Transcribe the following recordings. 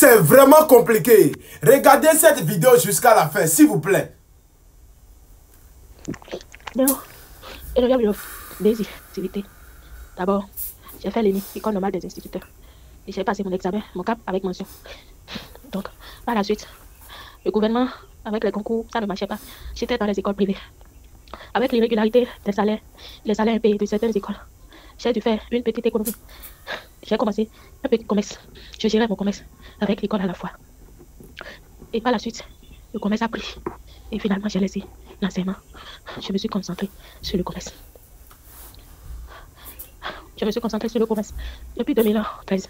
C'est vraiment compliqué. Regardez cette vidéo jusqu'à la fin, s'il vous plaît. Non, et regarde des activités. D'abord, j'ai fait l'ENI, école normale des instituteurs. Et j'ai passé mon examen, mon cap avec mention. Donc, par la suite, le gouvernement, avec les concours, ça ne marchait pas. J'étais dans les écoles privées. Avec l'irrégularité des salaires, les salaires impayés de certaines écoles, j'ai dû faire une petite économie. J'ai commencé un petit commerce. Je gérais mon commerce avec l'école à la fois. Et par la suite, le commerce a pris. Et finalement, j'ai laissé l'enseignement. Je me suis concentrée sur le commerce. Je me suis concentrée sur le commerce depuis 2013.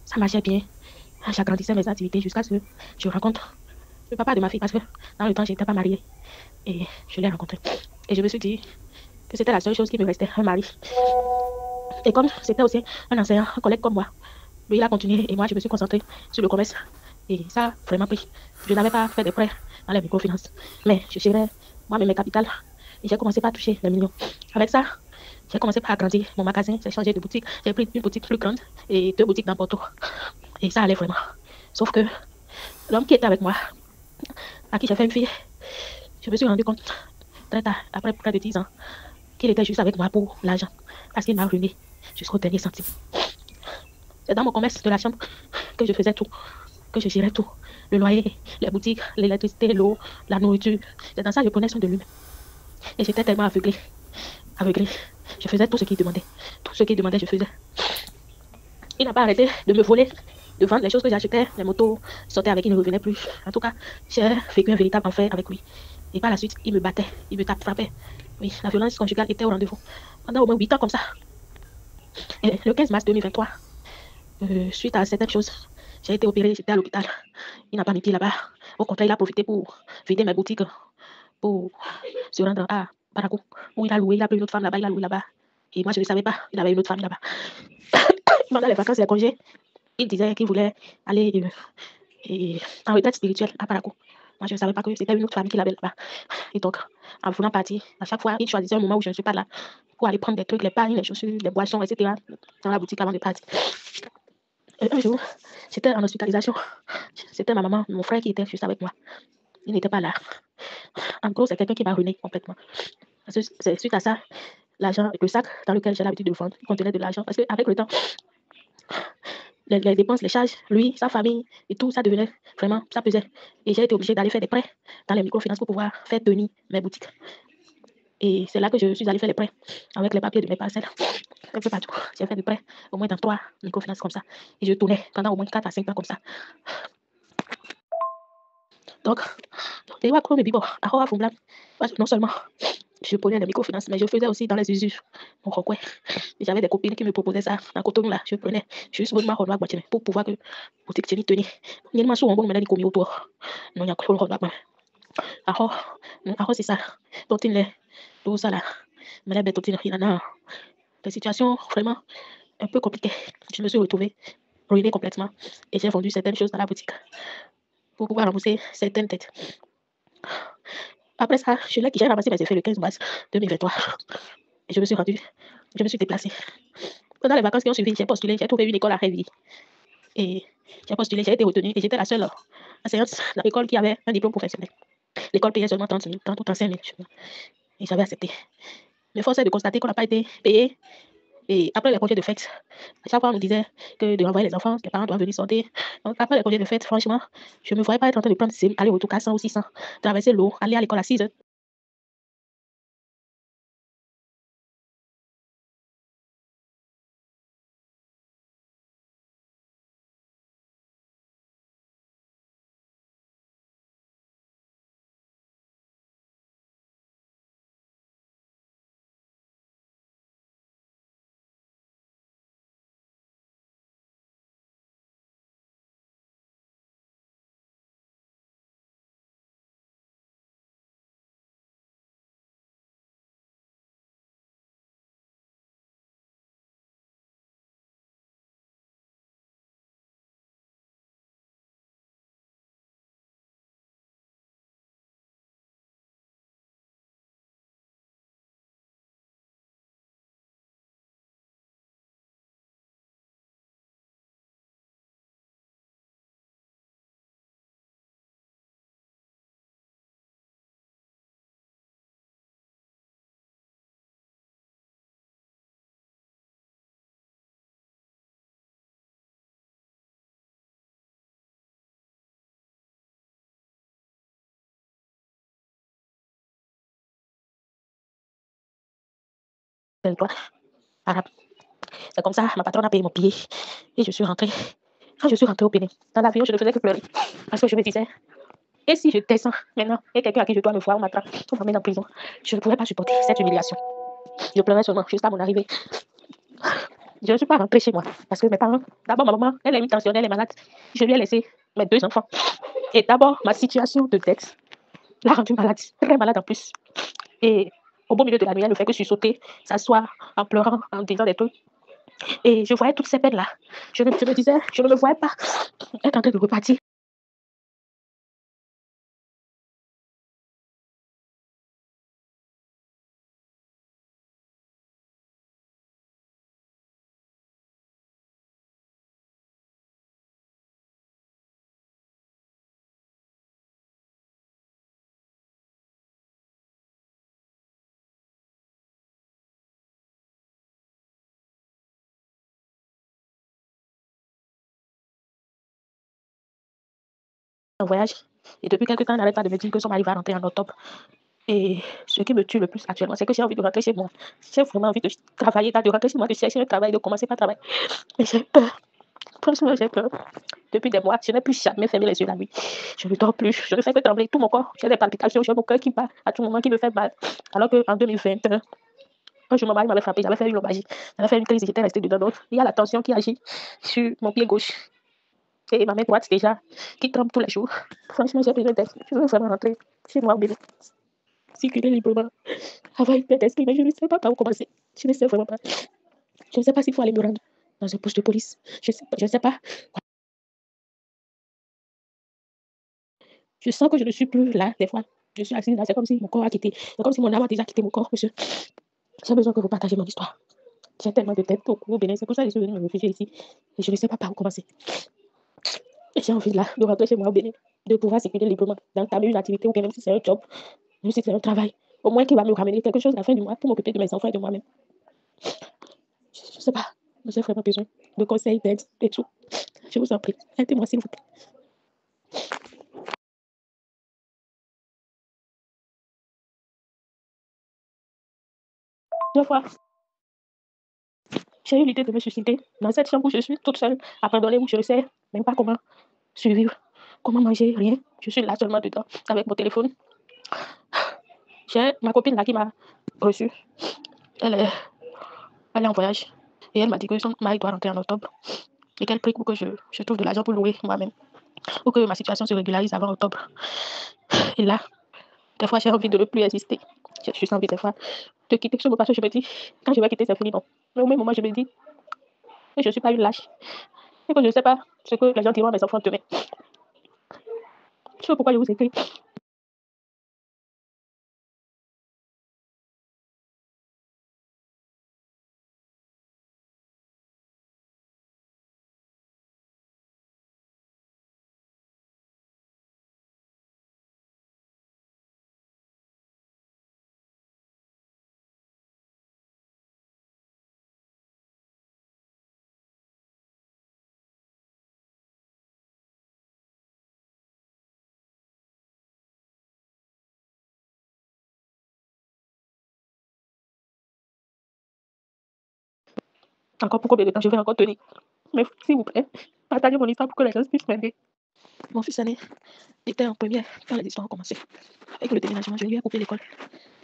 Ça marchait bien. J'agrandissais mes activités jusqu'à ce que je rencontre le papa de ma fille parce que dans le temps, je n'étais pas mariée. Et je l'ai rencontré. Et je me suis dit que c'était la seule chose qui me restait, un mari. Et comme c'était aussi un enseignant, un collègue comme moi, lui, il a continué et moi, je me suis concentrée sur le commerce. Et ça a vraiment pris. Je n'avais pas fait de prêts dans les microfinances. Mais je gérais moi-même mes capitales. Et j'ai commencé par toucher les millions. Avec ça, j'ai commencé par agrandir mon magasin. J'ai changé de boutique. J'ai pris une boutique plus grande et 2 boutiques dans Porto. Et ça allait vraiment. Sauf que l'homme qui était avec moi, à qui j'ai fait une fille, je me suis rendu compte très tard, après près de 10 ans, qu'il était juste avec moi pour l'argent. Parce qu'il m'a ruiné jusqu'au dernier centime. C'est dans mon commerce de la chambre que je faisais tout, que je gérais tout. Le loyer, les boutiques, l'électricité, l'eau, la nourriture. C'est dans ça que je prenais soin de lui. Et j'étais tellement aveuglée. Aveuglée. Je faisais tout ce qu'il demandait. Tout ce qu'il demandait, je faisais. Il n'a pas arrêté de me voler, de vendre les choses que j'achetais. Les motos sortaient avec, il ne revenait plus. En tout cas, j'ai vécu un véritable enfer avec lui. Et par la suite, il me battait, il me frappait. Oui, la violence conjugale était au rendez-vous. Pendant au moins 8 ans comme ça. Et le 15 mars 2023, suite à certaines choses, j'ai été opérée, j'étais à l'hôpital. Il n'a pas mis pied là-bas. Au contraire, il a profité pour vider mes boutiques, pour se rendre à Barako, où il a loué, il a pris une autre femme là-bas, il a loué là-bas. Et moi, je ne savais pas, il avait une autre femme là-bas. Pendant les vacances et les congés, il disait qu'il voulait aller en retraite spirituelle à Barako. Moi, je ne savais pas que c'était une autre femme qu'il avait là-bas. Et donc, en voulant partir, à chaque fois, il choisissait un moment où je ne suis pas là pour aller prendre des trucs, les pains, les chaussures, les boissons, etc. dans la boutique avant de partir. Et un jour, j'étais en hospitalisation. C'était ma maman, mon frère qui était juste avec moi. Il n'était pas là. En gros, c'est quelqu'un qui m'a ruiné complètement. C'est suite à ça, l'argent, le sac dans lequel j'ai l'habitude de vendre, il contenait de l'argent. Parce qu'avec le temps, les dépenses, les charges, lui, sa famille et tout, ça devenait vraiment, ça pesait. Et j'ai été obligée d'aller faire des prêts dans les microfinances pour pouvoir faire tenir mes boutiques. Et c'est là que je suis allée faire les prêts avec les papiers de mes parcelles. Un peu partout. J'ai fait des prêts au moins dans 3 microfinances comme ça. Et je tournais pendant au moins 4 à 5 ans comme ça. Donc, et ouais, mais bon, parce que non seulement je prenais les microfinances, mais je faisais aussi dans les usures. Mon recoin. J'avais des copines qui me proposaient ça. Dans Cotonou, là, je prenais juste une marron noire pour pouvoir que boutique tenir. Il y a une maçon, on me l'a dit commis autour. Non, il y a que le robe. Alors, c'est ça. Tontine, tout ça là. Mais là, tontine, il y en a des situations vraiment un peu compliquées. Je me suis retrouvée ruinée complètement et j'ai vendu certaines choses dans la boutique pour pouvoir rembourser certaines têtes. Après ça, j'ai ramassé mes effets le 15 mars 2023 et je me suis déplacée. Pendant les vacances qui ont suivi, j'ai postulé, j'ai trouvé une école à Réveil. Et j'ai postulé, j'ai été retenue et j'étais la seule enseignante dans l'école qui avait un diplôme professionnel. L'école payait seulement 30 000, 30 ou 35 000. Et j'avais accepté. Mais force est de constater qu'on n'a pas été payé. Et après les congés de fête, à chaque fois on nous disait que de renvoyer les enfants, les parents doivent venir sortir. Donc après les congés de fête, franchement, je ne me voyais pas être en train de prendre aller-retour 400 ou 600, traverser l'eau, aller à l'école à 6 heures. territoire arabe. C'est comme ça, ma patronne a payé mon billet et je suis rentrée. Quand je suis rentrée au Bénin, dans l'avion, je ne faisais que pleurer parce que je me disais, et si je descends maintenant et quelqu'un à qui je dois me voir, on m'attrape, on m'amène en prison, je ne pourrais pas supporter cette humiliation. Je pleurais seulement jusqu'à mon arrivée. Je ne suis pas rentrée chez moi parce que mes parents, d'abord ma maman, elle est une tensionnelle, elle est malade. Je lui ai laissé mes 2 enfants. Et d'abord, ma situation de dette l'a rendue malade, très malade en plus. Et au beau milieu de la nuit, elle ne fait que sursauter, s'asseoir en pleurant, en disant des trucs. Et je voyais toutes ces peines-là. Je me disais, je ne me voyais pas être en train de repartir. En voyage. Et depuis quelques temps, elle n'arrête pas de me dire que son mari va rentrer en octobre. Et ce qui me tue le plus actuellement, c'est que j'ai envie de rentrer chez moi. J'ai vraiment envie de travailler, de rentrer chez moi, de chercher un travail, de commencer par travailler. Mais j'ai peur. Franchement, j'ai peur. Depuis des mois, je n'ai plus jamais fermé les yeux la nuit. Je ne dors plus. Je ne fais que trembler tout mon corps. J'ai des palpitations, j'ai mon cœur qui bat à tout moment, qui me fait mal. Alors qu'en 2020, un jour, mon mari m'avait frappé, j'avais fait une lombalgie. J'avais fait une crise et j'étais restée dedans. Donc, il y a la tension qui agit sur mon pied gauche. Et ma main droite, déjà, qui tremble tous les jours. Franchement, j'ai besoin d'aide. Je veux vraiment rentrer chez moi au Bénin. Circuler librement. Avoir une paix d'esprit, mais je ne sais pas par où commencer. Je ne sais vraiment pas. Je ne sais pas s'il faut aller me rendre dans un poste de police. Je ne sais pas. Je sens que je ne suis plus là, des fois. Je suis assise là, c'est comme si mon corps a quitté. C'est comme si mon âme a déjà quitté mon corps, monsieur. J'ai besoin que vous partagiez mon histoire. J'ai tellement de tête au Bénin. C'est pour ça que je suis venue me réfugier ici. Et je ne sais pas par où commencer. Et j'ai envie là, de rentrer chez moi au Bénin, de pouvoir circuler librement, d'entamer une activité ou bien même si c'est un job, même si c'est un travail, au moins qui va me ramener quelque chose à la fin du mois pour m'occuper de mes enfants et de moi-même. Je ne sais pas, j'ai vraiment besoin de conseils, d'aide, de tout. Je vous en prie, aidez-moi s'il vous plaît. Deux fois, j'ai eu l'idée de me suicider dans cette chambre où je suis toute seule, abandonnée, où je ne sais même pas comment survivre, comment manger, rien. Je suis là seulement dedans, avec mon téléphone. J'ai ma copine là qui m'a reçue. Elle est en voyage. Et elle m'a dit que son mari doit rentrer en octobre. Et qu'elle prie pour que je trouve de l'argent pour louer moi-même. Pour que ma situation se régularise avant octobre. Et là, des fois, j'ai envie de ne plus exister. J'ai juste envie, des fois, de quitter ce mot parce que je me dis, quand je vais quitter, c'est fini, non. Mais au même moment, je me dis, que je ne suis pas une lâche. Et que je ne sais pas ce que les gens diront à mes enfants demain. Je sais pourquoi je vous écris. Encore pour combien de temps je vais encore tenir. Mais s'il vous plaît, partagez mon histoire pour que les gens puissent m'aider. Mon fils aîné était en première quand les histoires ont commencé. Avec le déménagement, je lui ai coupé l'école.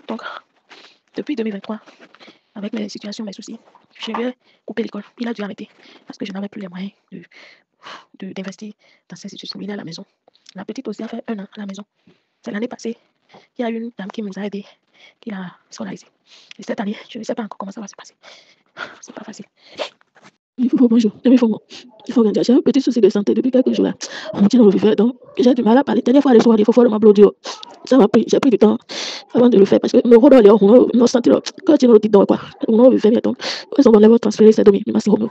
Donc, depuis 2023, avec mes situations, mes soucis, je lui ai coupé l'école. Il a dû arrêter parce que je n'avais plus les moyens d'investir dans ces situations. Il est à la maison. La petite aussi a fait 1 an à la maison. C'est l'année passée, il y a une dame qui nous a aidés, qui l'a scolarisé. Et cette année, je ne sais pas encore comment ça va se passer. C'est pas facile. Il faut bonjour, il faut grandir. J'ai un petit souci de santé depuis quelques jours là. On me tient dans le vivre, donc j'ai du mal à parler. Dernière fois, les soirs, il faut faire le m'applaudir. Ça m'a pris, j'ai pris du temps avant de le faire parce que me rodons les on a senti là. Quand tu nous dis quoi, on a vu faire donc. Ils ont l'air transférer ces domaines, mais c'est comme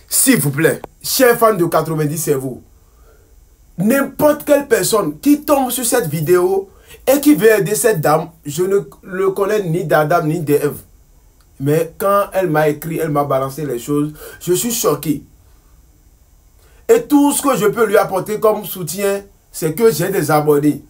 S'il vous plaît, chers fans de 90 cerveaux, n'importe quelle personne qui tombe sur cette vidéo et qui veut aider cette dame, je ne le connais ni d'Adam ni d'Ève. Mais quand elle m'a écrit, elle m'a balancé les choses, je suis choqué. Et tout ce que je peux lui apporter comme soutien, c'est que j'ai des abonnés.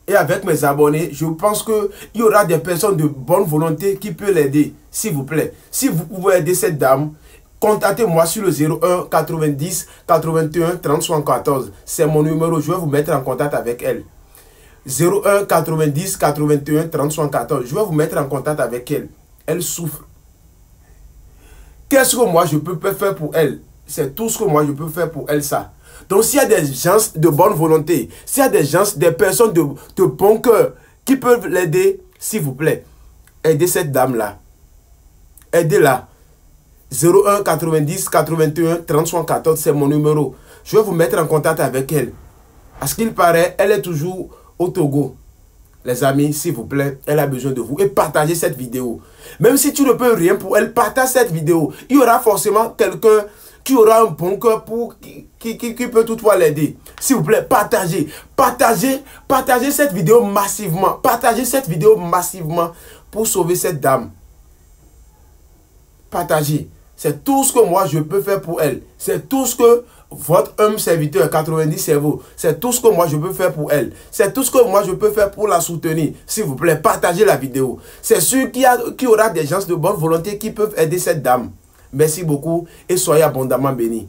et avec mes abonnés, je pense qu'il y aura des personnes de bonne volonté qui peuvent l'aider, s'il vous plaît. Si vous pouvez aider cette dame, contactez-moi sur le 01 90 81 30 74. C'est mon numéro, je vais vous mettre en contact avec elle. 01 90 81 30 74. Je vais vous mettre en contact avec elle. Elle souffre. Qu'est-ce que moi je peux faire pour elle? C'est tout ce que moi je peux faire pour elle, ça. Donc s'il y a des gens de bonne volonté, s'il y a des gens, des personnes de bon cœur qui peuvent l'aider, s'il vous plaît, aidez cette dame-là. Aidez-la. 01 90 81 30 74, c'est mon numéro. Je vais vous mettre en contact avec elle. À ce qu'il paraît, elle est toujours au Togo. Les amis, s'il vous plaît, elle a besoin de vous. Et partagez cette vidéo. Même si tu ne peux rien pour elle, partage cette vidéo. Il y aura forcément quelqu'un qui aura un bon cœur pour qui peut toutefois l'aider. S'il vous plaît, partagez. Partagez cette vidéo massivement. Partagez cette vidéo massivement pour sauver cette dame. Partagez. C'est tout ce que moi je peux faire pour elle. C'est tout ce que votre homme serviteur 90 cerveaux, c'est tout ce que moi je peux faire pour elle. C'est tout ce que moi je peux faire pour la soutenir. S'il vous plaît, partagez la vidéo. C'est sûr qu'il y aura des gens de bonne volonté qui peuvent aider cette dame. Merci beaucoup et soyez abondamment bénis.